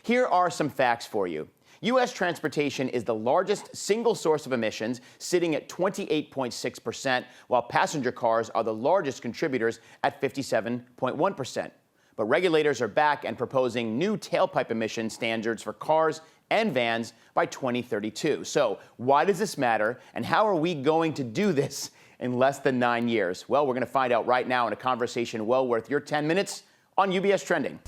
Here are some facts for you. U.S. transportation is the largest single source of emissions, sitting at 28.6%, while passenger cars are the largest contributors at 57.1%. But regulators are back and proposing new tailpipe emission standards for cars and vans by 2032. So why does this matter, and how are we going to do this in less than 9 years? Well, we're going to find out right now in a conversation well worth your 10 minutes on UBS Trending.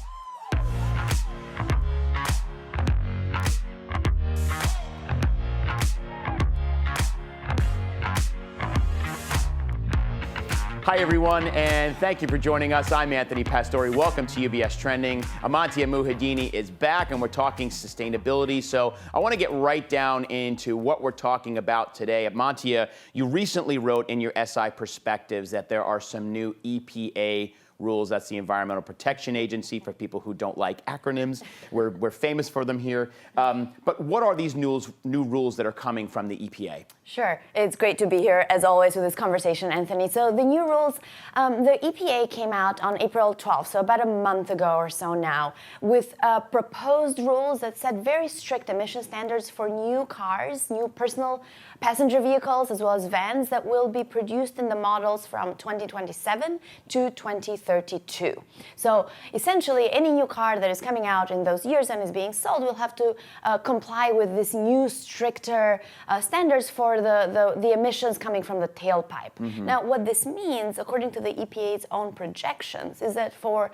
Hi, everyone, and thank you for joining us. I'm Anthony Pastore. Welcome to UBS Trending. Amantia Muhedini is back, and we're talking sustainability. So I want to get right down into what we're talking about today. Amantia, you recently wrote in your SI Perspectives that there are some new EPA rules. That's the Environmental Protection Agency, for people who don't like acronyms. We're famous for them here. But what are these new rules that are coming from the EPA? Sure. It's great to be here, as always, with this conversation, Anthony. So the new rules, the EPA came out on April 12th, so about a month ago or so now, with proposed rules that set very strict emission standards for new cars, new personal passenger vehicles, as well as vans that will be produced in the models from 2027 to 2032. So essentially, any new car that is coming out in those years and is being sold will have to comply with this new, stricter standards for the emissions coming from the tailpipe. Mm-hmm. Now, what this means, according to the EPA's own projections, is that for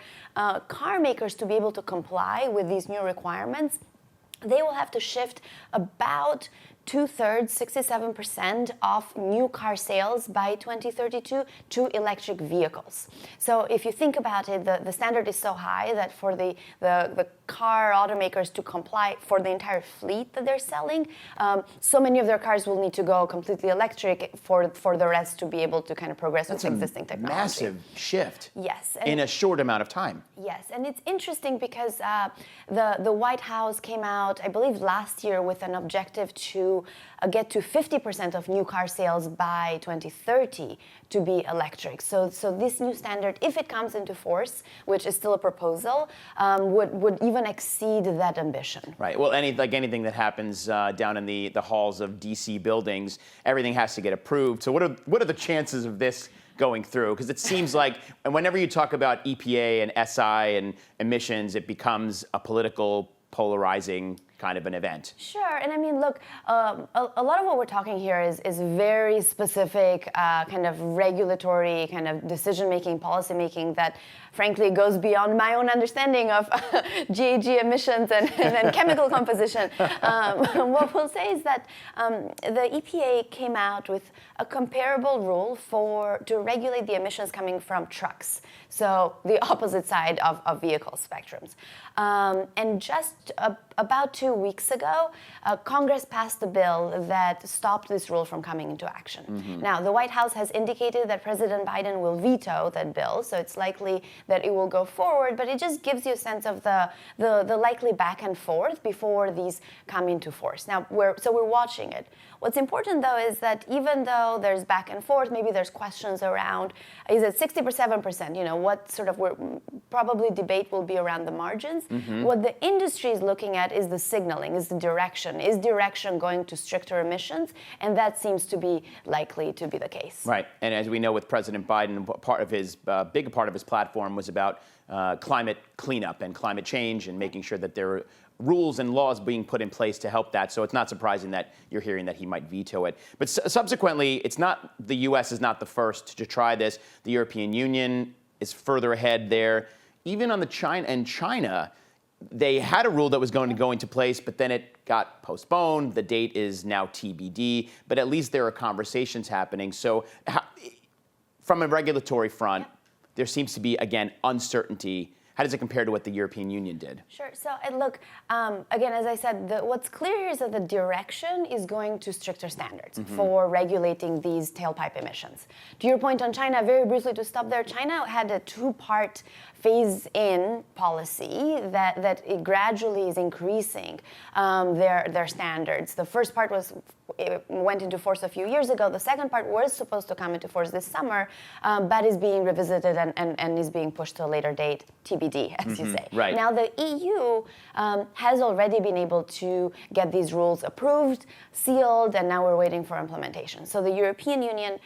car makers to be able to comply with these new requirements, they will have to shift about 2/3, 67% of new car sales by 2032 to electric vehicles. So if you think about it, the standard is so high that for the car automakers to comply for the entire fleet that they're selling, so many of their cars will need to go completely electric for the rest to be able to kind of progress with existing technology. Massive shift. Yes. In a short amount of time. Yes, and it's interesting because the White House came out, I believe, last year with an objective to get to 50% of new car sales by 2030 to be electric. So this new standard, if it comes into force, which is still a proposal, would even exceed that ambition. Right. Well, anything that happens down in the halls of DC buildings, everything has to get approved. So what are the chances of this going through? Because it seems like, and whenever you talk about EPA and SI and emissions, it becomes a political, polarizing kind of an event. Sure, and I mean, look, a lot of what we're talking here is very specific kind of regulatory, kind of decision-making, policy-making that frankly goes beyond my own understanding of GHG emissions and chemical composition. What we'll say is that the EPA came out with a comparable rule to regulate the emissions coming from trucks, so the opposite side of vehicle spectrums. And just about 2 weeks ago, Congress passed a bill that stopped this rule from coming into action. Mm-hmm. Now, the White House has indicated that President Biden will veto that bill, so it's likely that it will go forward, but it just gives you a sense of the likely back and forth before these come into force. Now, we're watching it. What's important, though, is that even though there's back and forth, maybe there's questions around, is it 60 or 7%? You know, what sort of, probably debate will be around the margins. Mm-hmm. What the industry is looking at is the signaling, is the direction. Is direction going to stricter emissions? And that seems to be likely to be the case. Right. And as we know with President Biden, big part of his platform was about climate cleanup and climate change and making sure that there are rules and laws being put in place to help that. So it's not surprising that you're hearing that he might veto it. But subsequently, the U.S. is not the first to try this. The European Union is further ahead there. Even on China, they had a rule that was going to go into place, but then it got postponed. The date is now TBD, but at least there are conversations happening. So from a regulatory front, there seems to be, again, uncertainty. How does it compare to what the European Union did? Sure. So, look, again, as I said, what's clear here is that the direction is going to stricter standards for regulating these tailpipe emissions. To your point on China, very briefly to stop there, China had a two-part phase-in policy that it gradually is increasing their standards. The first part it went into force a few years ago. The second part was supposed to come into force this summer, but is being revisited and is being pushed to a later date, TBD. TBD, as you say. Right. Now, the EU has already been able to get these rules approved, sealed, and now we're waiting for implementation. So the European Union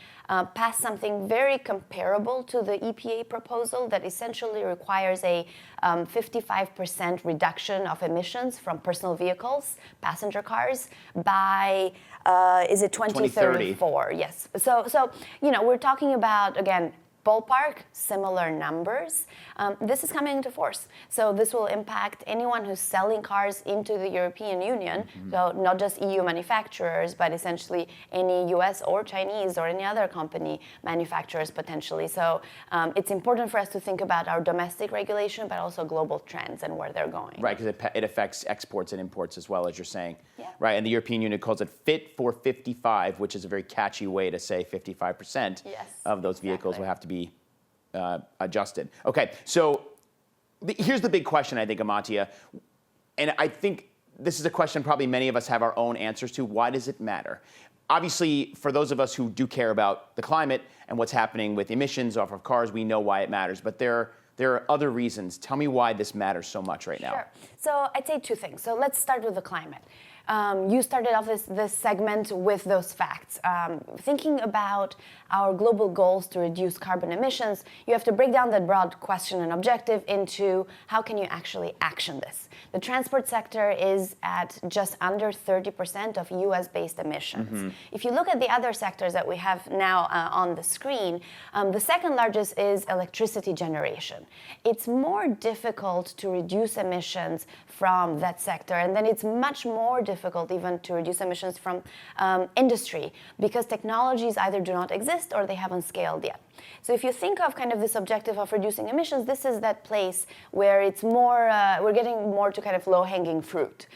passed something very comparable to the EPA proposal that essentially requires a 55% reduction of emissions from personal vehicles, passenger cars, by, is it 2034? Yes. So we're talking about, again, ballpark, similar numbers. This is coming into force. So this will impact anyone who's selling cars into the European Union, so not just EU manufacturers, but essentially any US or Chinese or any other company manufacturers potentially. So it's important for us to think about our domestic regulation, but also global trends and where they're going. Right, because it affects exports and imports as well, as you're saying. Yeah. Right, and the European Union calls it Fit for 55, which is a very catchy way to say 55% of those vehicles will have to be adjusted. Okay, so here's the big question, I think, Amantia, and I think this is a question probably many of us have our own answers to. Why does it matter? Obviously, for those of us who do care about the climate and what's happening with emissions off of cars, we know why it matters, but there are other reasons. Tell me why this matters so much right now. Sure. So I'd say two things. So let's start with the climate. You started off this segment with those facts. Thinking about our global goals to reduce carbon emissions, you have to break down that broad question and objective into how can you actually action this. The transport sector is at just under 30% of US-based emissions. If you look at the other sectors that we have now on the screen, the second largest is electricity generation. It's more difficult to reduce emissions from that sector, and then it's much more difficult even to reduce emissions from industry because technologies either do not exist or they haven't scaled yet. So if you think of kind of this objective of reducing emissions, this is that place where it's more, we're getting more to kind of low-hanging fruit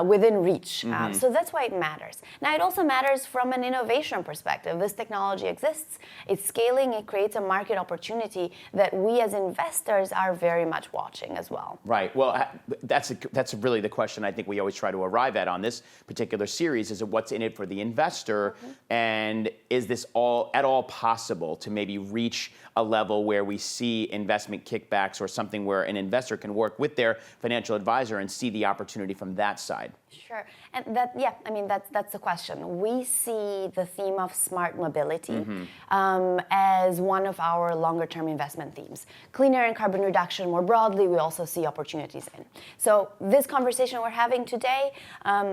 within reach. So that's why it matters. Now, it also matters from an innovation perspective. This technology exists, it's scaling, it creates a market opportunity that we as investors are very much watching as well. Right. Well, that's really the question I think we always try to arrive at on this particular series is what's in it for the investor, and is this at all possible to maybe reach a level where we see investment kickbacks or something where an investor can work with their financial advisor and see the opportunity from that side? Sure. And that's the question. We see the theme of smart mobility as one of our longer term investment themes. Clean air and carbon reduction more broadly, we also see opportunities in. So this conversation we're having today,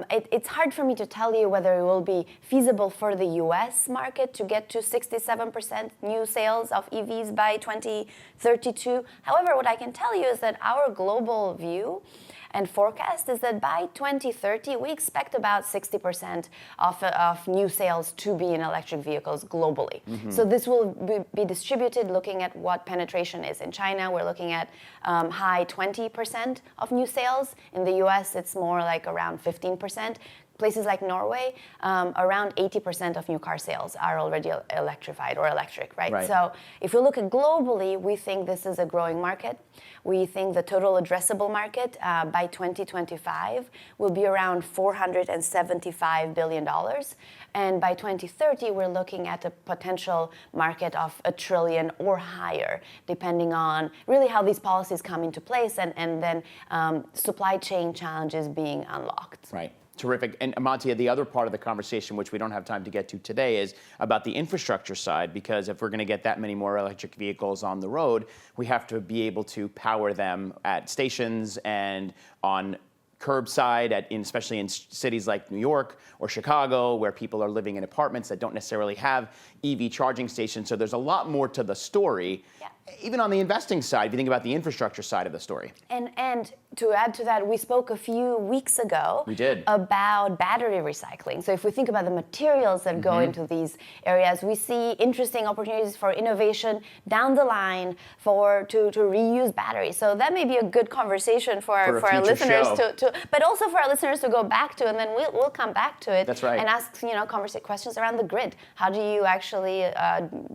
it's hard for me to tell you whether it will be feasible for the US market to get to 67% new sales of EVs by 2032. However, what I can tell you is that our global view and forecast is that by 2030, we expect about 60% of new sales to be in electric vehicles globally. So this will be distributed looking at what penetration is. In China, we're looking at high 20% of new sales. In the US, it's more like around 15%. Places like Norway, around 80% of new car sales are already electrified or electric, right? So if we look at globally, we think this is a growing market. We think the total addressable market by 2025 will be around $475 billion. And by 2030, we're looking at a potential market of $1 trillion or higher, depending on really how these policies come into place and then supply chain challenges being unlocked. Right. Terrific. And Amantia, the other part of the conversation, which we don't have time to get to today, is about the infrastructure side, because if we're going to get that many more electric vehicles on the road, we have to be able to power them at stations and on curbside, especially in cities like New York or Chicago, where people are living in apartments that don't necessarily have EV charging stations. So there's a lot more to the story, even on the investing side, if you think about the infrastructure side of the story. And to add to that, we spoke a few weeks ago about battery recycling. So if we think about the materials that go into these areas, we see interesting opportunities for innovation down the line to reuse batteries. So that may be a good conversation for our listeners but also for our listeners to go back to, and then we'll come back to it. That's right. And ask questions around the grid. How do you actually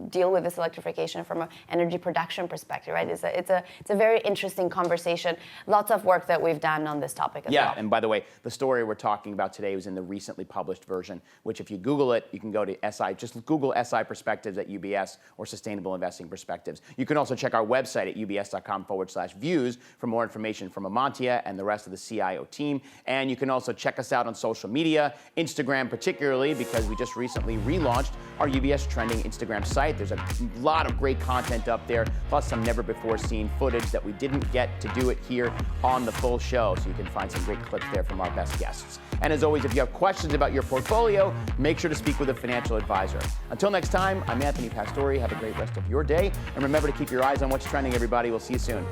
deal with this electrification from an energy production production perspective, right? It's a very interesting conversation. Lots of work that we've done on this topic as well. Yeah, and by the way, the story we're talking about today was in the recently published version, which if you Google it, you can go to SI, just Google SI Perspectives at UBS or Sustainable Investing Perspectives. You can also check our website at ubs.com/views for more information from Amantia and the rest of the CIO team. And you can also check us out on social media, Instagram particularly, because we just recently relaunched our UBS Trending Instagram site. There's a lot of great content up there, plus some never-before-seen footage that we didn't get to do it here on the full show. So you can find some great clips there from our best guests. And as always, if you have questions about your portfolio, make sure to speak with a financial advisor. Until next time, I'm Anthony Pastore. Have a great rest of your day. And remember to keep your eyes on what's trending, everybody. We'll see you soon.